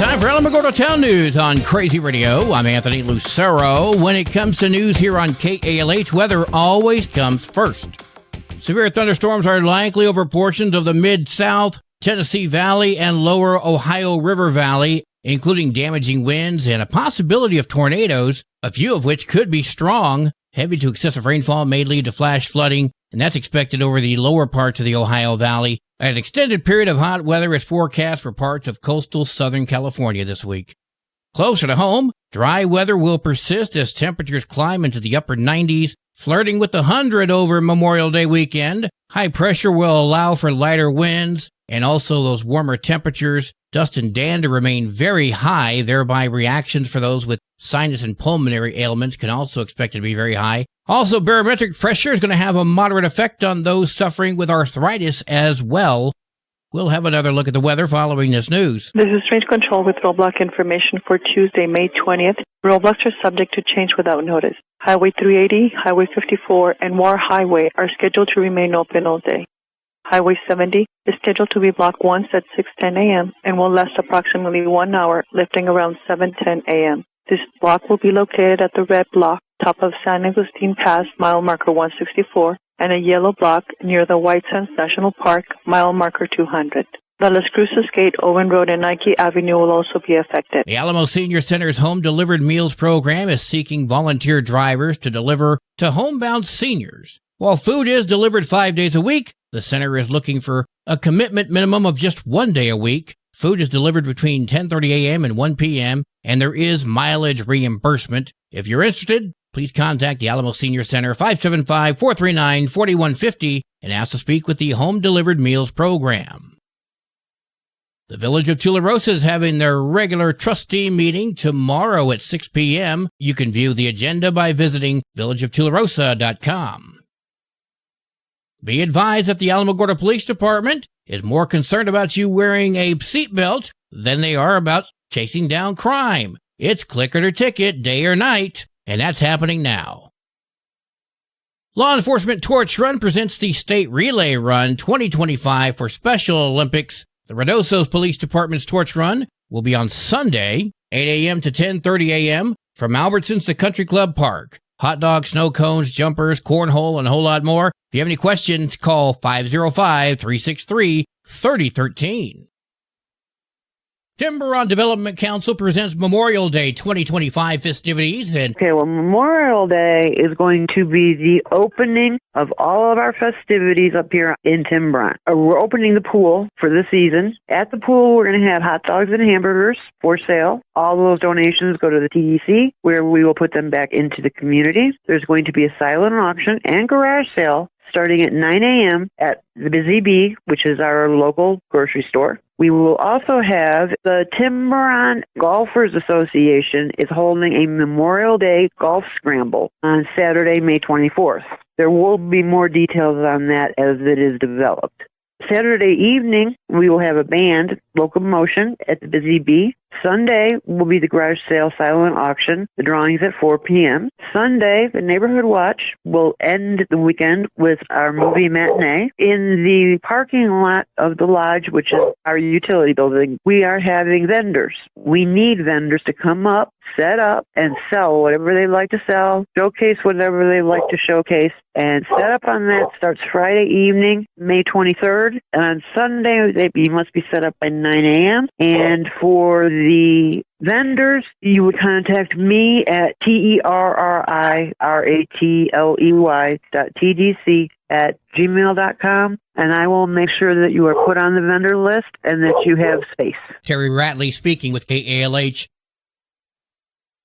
Time for Alamogordo Town News on Crazy Radio. I'm Anthony Lucero. When it comes to news here on KALH, weather always comes first. Severe thunderstorms are likely over portions of the Mid-South, Tennessee Valley, and lower Ohio River Valley, including damaging winds and a possibility of tornadoes, a few of which could be strong. Heavy to excessive rainfall may lead to flash flooding, and that's expected over the lower parts of the Ohio Valley. An extended period of hot weather is forecast for parts of coastal Southern California this week. Closer to home, dry weather will persist as temperatures climb into the upper 90s, flirting with the 100 over Memorial Day weekend. High pressure will allow for lighter winds and also those warmer temperatures. Dust and dander remain very high, thereby reactions for those with sinus and pulmonary ailments can also expect to be very high. Also, barometric pressure is going to have a moderate effect on those suffering with arthritis as well. We'll have another look at the weather following this news. This is Range Control with roadblock information for Tuesday, May 20th. Roadblocks are subject to change without notice. Highway 380, Highway 54, and War Highway are scheduled to remain open all day. Highway 70 is scheduled to be blocked once at 6:10 a.m. and will last approximately 1 hour, lifting around 7:10 a.m. This block will be located at the red block, top of San Agustin Pass, mile marker 164, and a yellow block near the White Sands National Park, mile marker 200. The Las Cruces Gate, Owen Road, and Nike Avenue will also be affected. The Alamo Senior Center's Home Delivered Meals program is seeking volunteer drivers to deliver to homebound seniors. While food is delivered 5 days a week, the center is looking for a commitment minimum of just 1 day a week. Food is delivered between 10:30 a.m. and 1 p.m., and there is mileage reimbursement. If you're interested, please contact the Alamo Senior Center, 575-439-4150, and ask to speak with the Home Delivered Meals program. The Village of Tularosa is having their regular trustee meeting tomorrow at 6 p.m. You can view the agenda by visiting villageoftularosa.com. Be advised that the Alamogordo Police Department is more concerned about you wearing a seatbelt than they are about chasing down crime. It's click it or ticket, day or night, and that's happening now. Law Enforcement Torch Run presents the State Relay Run 2025 for Special Olympics. The Reynosa Police Department's Torch Run will be on Sunday, 8 a.m. to 10:30 a.m. from Albertsons to Country Club Park. Hot dogs, snow cones, jumpers, cornhole, and a whole lot more. If you have any questions, call 505-363-3013. Tiburon Development Council presents Memorial Day 2025 festivities. Memorial Day is going to be the opening of all of our festivities up here in Tiburon. We're opening the pool for the season. At the pool, we're going to have hot dogs and hamburgers for sale. All those donations go to the TDC, where we will put them back into the community. There's going to be a silent auction and garage sale starting at 9 a.m. at the Busy Bee, which is our local grocery store. We will also have the Tiburon Golfers Association is holding a Memorial Day golf scramble on Saturday, May 24th. There will be more details on that as it is developed. Saturday evening, we will have a band, Locomotion, at the Busy Bee. Sunday will be the garage sale silent auction. The drawing's at 4 p.m. Sunday, the Neighborhood Watch will end the weekend with our movie matinee. In the parking lot of the lodge, which is our utility building, we are having vendors. We need vendors to come up, set up, and sell whatever they like to sell, showcase whatever they like to showcase, and set up on that starts Friday evening, May 23rd. And on Sunday, you must be set up by 9 a.m. And for the vendors, you would contact me at terriratley.tdc@gmail.com, and I will make sure that you are put on the vendor list and that you have space. Terry Ratley speaking with KALH.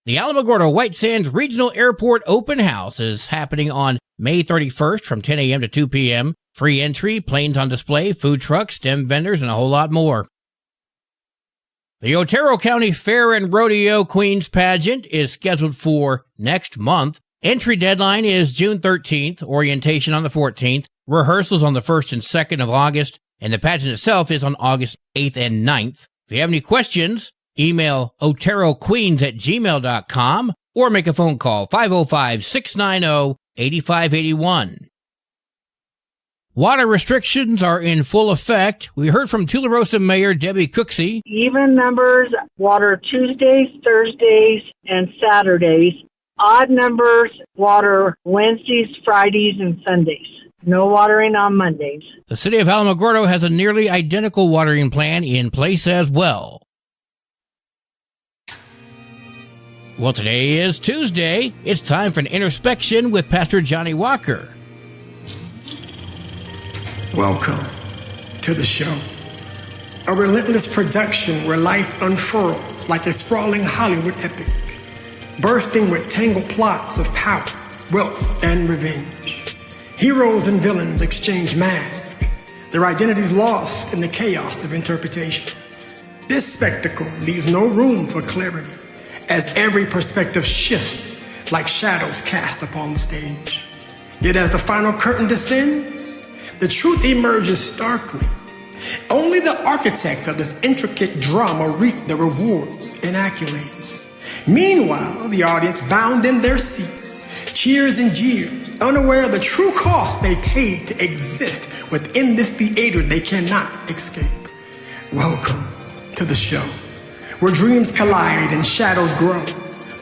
The Alamogordo White Sands Regional Airport Open House is happening on May 31st from 10 a.m. to 2 p.m. Free entry, planes on display, food trucks, STEM vendors, and a whole lot more. The Otero County Fair and Rodeo Queens Pageant is scheduled for next month. Entry deadline is June 13th, orientation on the 14th, rehearsals on the 1st and 2nd of August, and the pageant itself is on August 8th and 9th. If you have any questions, email oteroqueens@gmail.com or make a phone call 505-690-8581. Water restrictions are in full effect. We heard from Tularosa Mayor Debbie Cooksey. Even numbers, water Tuesdays, Thursdays, and Saturdays. Odd numbers, water Wednesdays, Fridays, and Sundays. No watering on Mondays. The city of Alamogordo has a nearly identical watering plan in place as well. Well, today is Tuesday. It's time for an introspection with Pastor Johnny Walker. Welcome to the show. A relentless production where life unfurls like a sprawling Hollywood epic, bursting with tangled plots of power, wealth, and revenge. Heroes and villains exchange masks, their identities lost in the chaos of interpretation. This spectacle leaves no room for clarity, as every perspective shifts like shadows cast upon the stage. Yet as the final curtain descends, the truth emerges starkly. Only the architects of this intricate drama reap the rewards and accolades. Meanwhile, the audience bound in their seats, cheers and jeers, unaware of the true cost they paid to exist within this theater they cannot escape. Welcome to the show, where dreams collide and shadows grow,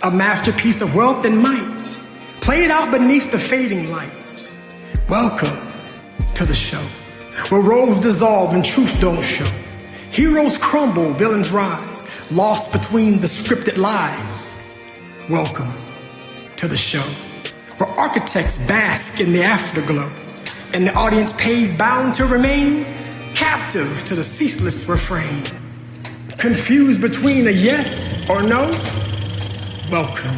a masterpiece of wealth and might, played out beneath the fading light. Welcome to the show, where roles dissolve and truths don't show. Heroes crumble, villains rise, lost between the scripted lies. Welcome to the show, where architects bask in the afterglow, and the audience pays bound to remain captive to the ceaseless refrain. Confused between a yes or no? Welcome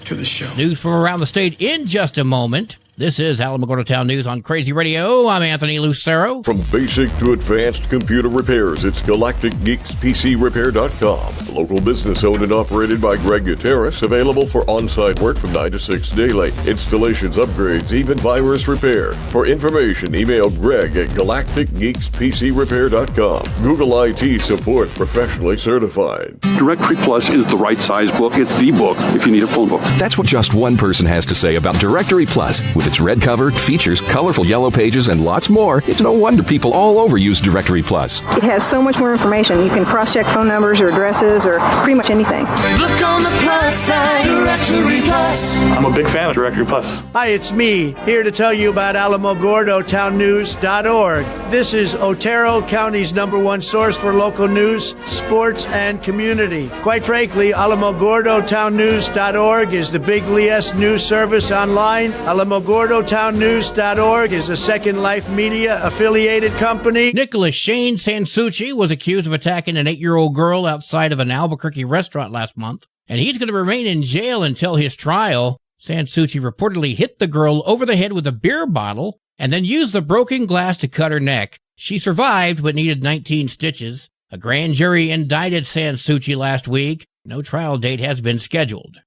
to the show. News from around the state in just a moment. This is Alamogordo Town News on Crazy Radio. I'm Anthony Lucero. From basic to advanced computer repairs, it's GalacticGeeksPCRepair.com. Local business owned and operated by Greg Gutierrez. Available for on-site work from 9 to 6 daily. Installations, upgrades, even virus repair. For information, email Greg at GalacticGeeksPCRepair.com. Google IT support, professionally certified. Directory Plus is the right size book. It's the book if you need a phone book. That's what just one person has to say about Directory Plus. With its red cover, features, colorful yellow pages, and lots more, it's no wonder people all over use Directory Plus. It has so much more information. You can cross-check phone numbers or addresses or pretty much anything. Look on the plus side, Directory Plus. I'm a big fan of Directory Plus. Hi, it's me, here to tell you about AlamogordoTownNews.org. This is Otero County's #1 source for local news, sports, and community. Quite frankly, AlamogordoTownNews.org is the big LES news service online. AlamogordoTownNews.org is a Second Life Media affiliated company. Nicholas Shane Sansucci was accused of attacking an 8-year-old girl outside of an Albuquerque restaurant last month, and he's going to remain in jail until his trial. Sansucci reportedly hit the girl over the head with a beer bottle and then used the broken glass to cut her neck. She survived but needed 19 stitches. A grand jury indicted Sansucci last week. No trial date has been scheduled.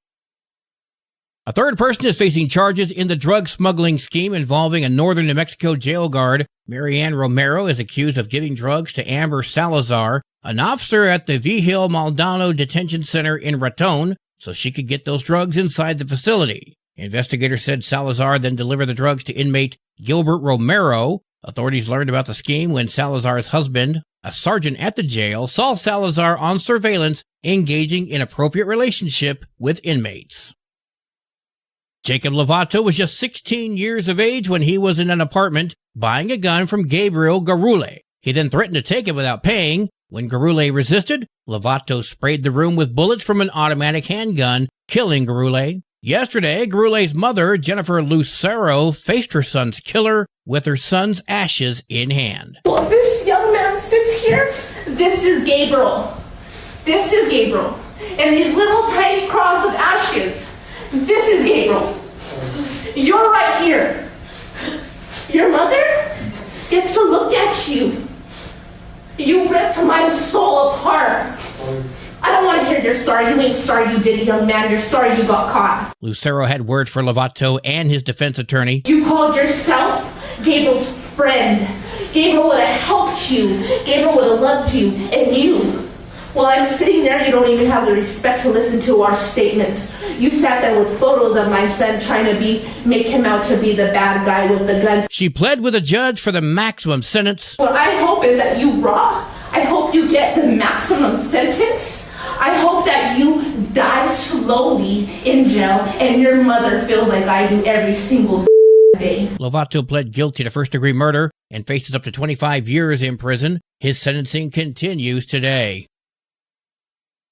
A third person is facing charges in the drug smuggling scheme involving a northern New Mexico jail guard. Marianne Romero is accused of giving drugs to Amber Salazar, an officer at the Vigil Maldonado Detention Center in Raton, so she could get those drugs inside the facility. Investigators said Salazar then delivered the drugs to inmate Gilbert Romero. Authorities learned about the scheme when Salazar's husband, a sergeant at the jail, saw Salazar on surveillance engaging in inappropriate relationship with inmates. Jacob Lovato was just 16 years of age when he was in an apartment buying a gun from Gabriel Garule. He then threatened to take it without paying. When Garule resisted, Lovato sprayed the room with bullets from an automatic handgun, killing Garule. Yesterday, Garule's mother, Jennifer Lucero, faced her son's killer with her son's ashes in hand. Well, this young man sits here. This is Gabriel. This is Gabriel. And these little tiny crops of ashes. This is Gabriel. You're right here. Your mother gets to look at you. You ripped my soul apart. I don't want to hear you're sorry. You ain't sorry you did it, young man. You're sorry you got caught. Lucero had words for Lovato and his defense attorney. You called yourself Gabriel's friend. Gabriel would have helped you. Gabriel would have loved you. And you While I'm sitting there, you don't even have the respect to listen to our statements. You sat there with photos of my son trying to make him out to be the bad guy with the guns. She pled with a judge for the maximum sentence. What I hope is that you rot. I hope you get the maximum sentence. I hope that you die slowly in jail and your mother feels like I do every single day. Lovato pled guilty to first-degree murder and faces up to 25 years in prison. His sentencing continues today.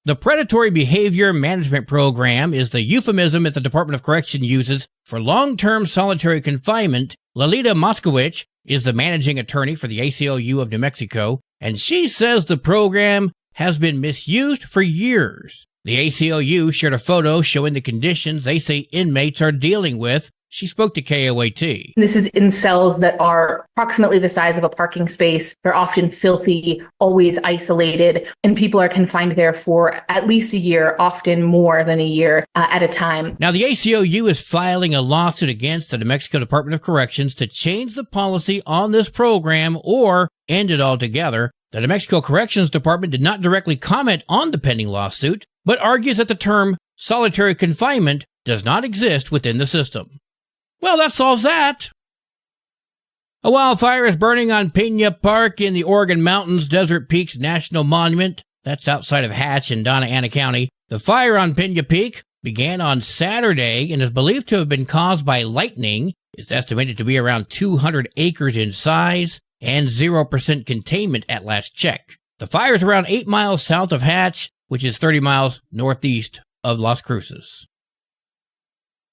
The Predatory Behavior Management Program is the euphemism that the Department of Correction uses for long-term solitary confinement. Lalita Moskowitz is the managing attorney for the ACLU of New Mexico, and she says the program has been misused for years. The ACLU shared a photo showing the conditions they say inmates are dealing with. She spoke to KOAT. This is in cells that are approximately the size of a parking space. They're often filthy, always isolated, and people are confined there for at least a year, often more than a year at a time. Now, the ACLU is filing a lawsuit against the New Mexico Department of Corrections to change the policy on this program or end it altogether. The New Mexico Corrections Department did not directly comment on the pending lawsuit, but argues that the term solitary confinement does not exist within the system. Well, that solves that. A wildfire is burning on Pena Park in the Oregon Mountains Desert Peaks National Monument. That's outside of Hatch in Donna Ana County. The fire on Pena Peak began on Saturday and is believed to have been caused by lightning. It's estimated to be around 200 acres in size and 0% containment at last check. The fire is around 8 miles south of Hatch, which is 30 miles northeast of Las Cruces.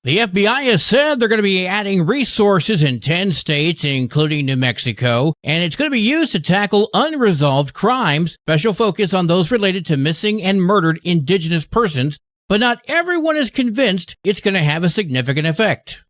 The FBI has said they're going to be adding resources in 10 states, including New Mexico, and it's going to be used to tackle unresolved crimes, special focus on those related to missing and murdered indigenous persons, but not everyone is convinced it's going to have a significant effect.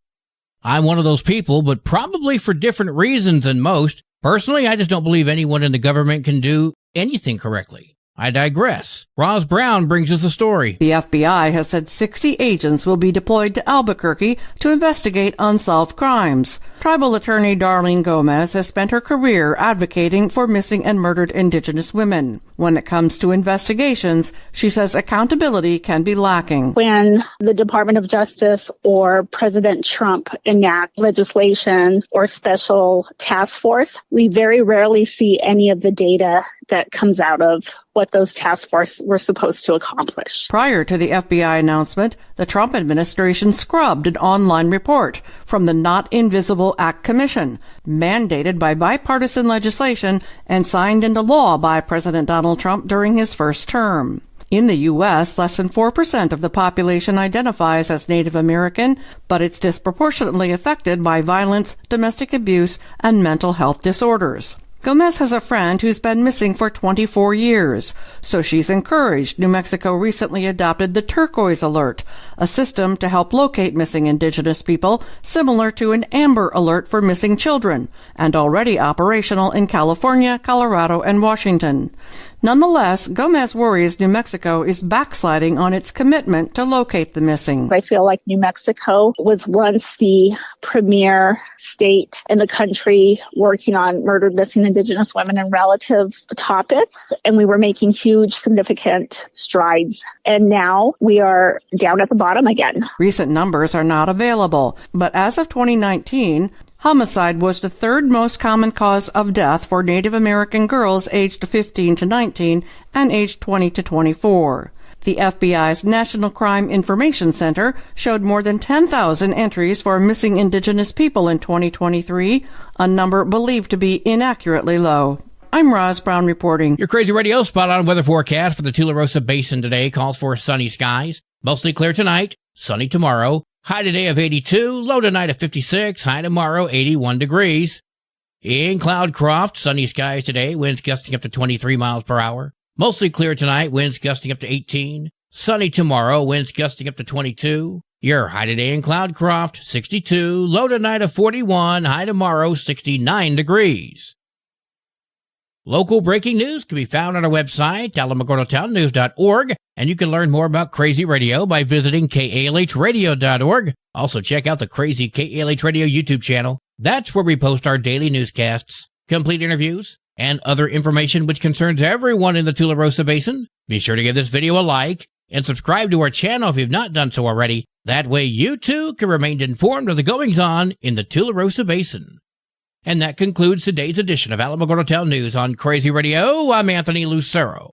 I'm one of those people, but probably for different reasons than most. Personally, I just don't believe anyone in the government can do anything correctly. I digress. Roz Brown brings us the story. The FBI has said 60 agents will be deployed to Albuquerque to investigate unsolved crimes. Tribal attorney Darlene Gomez has spent her career advocating for missing and murdered Indigenous women. When it comes to investigations, she says accountability can be lacking. When the Department of Justice or President Trump enact legislation or special task force, we very rarely see any of the data that comes out of what those task force were supposed to accomplish. Prior to the FBI announcement, the Trump administration scrubbed an online report from the Not Invisible Act Commission, mandated by bipartisan legislation and signed into law by President Donald Trump during his first term. In the U.S., less than 4% of the population identifies as Native American, but it's disproportionately affected by violence, domestic abuse, and mental health disorders. Gomez has a friend who's been missing for 24 years, so she's encouraged New Mexico recently adopted the Turquoise Alert, a system to help locate missing Indigenous people similar to an Amber Alert for missing children, and already operational in California, Colorado, and Washington. Nonetheless, Gomez worries New Mexico is backsliding on its commitment to locate the missing. I feel like New Mexico was once the premier state in the country working on murdered, missing Indigenous women and relative topics, and we were making huge, significant strides. And now we are down at the bottom again. Recent numbers are not available, but as of 2019, homicide was the third most common cause of death for Native American girls aged 15 to 19 and aged 20 to 24. The FBI's National Crime Information Center showed more than 10,000 entries for missing Indigenous people in 2023, a number believed to be inaccurately low. I'm Roz Brown reporting. Your Crazy Radio spot-on weather forecast for the Tularosa Basin today calls for sunny skies, mostly clear tonight, sunny tomorrow. High today of 82, low tonight of 56, high tomorrow 81 degrees. In Cloudcroft, sunny skies today, winds gusting up to 23 miles per hour. Mostly clear tonight, winds gusting up to 18. Sunny tomorrow, winds gusting up to 22. Your high today in Cloudcroft, 62, low tonight of 41, high tomorrow 69 degrees. Local breaking news can be found on our website, alamogordotownnews.org, and you can learn more about Crazy Radio by visiting kalhradio.org. Also, check out the Crazy KALH Radio YouTube channel. That's where we post our daily newscasts, complete interviews, and other information which concerns everyone in the Tularosa Basin, be sure to give this video a like and subscribe to our channel if you've not done so already. That way you too can remain informed of the goings-on in the Tularosa Basin. And that concludes today's edition of Alamogordo Town News on Crazy Radio. I'm Anthony Lucero.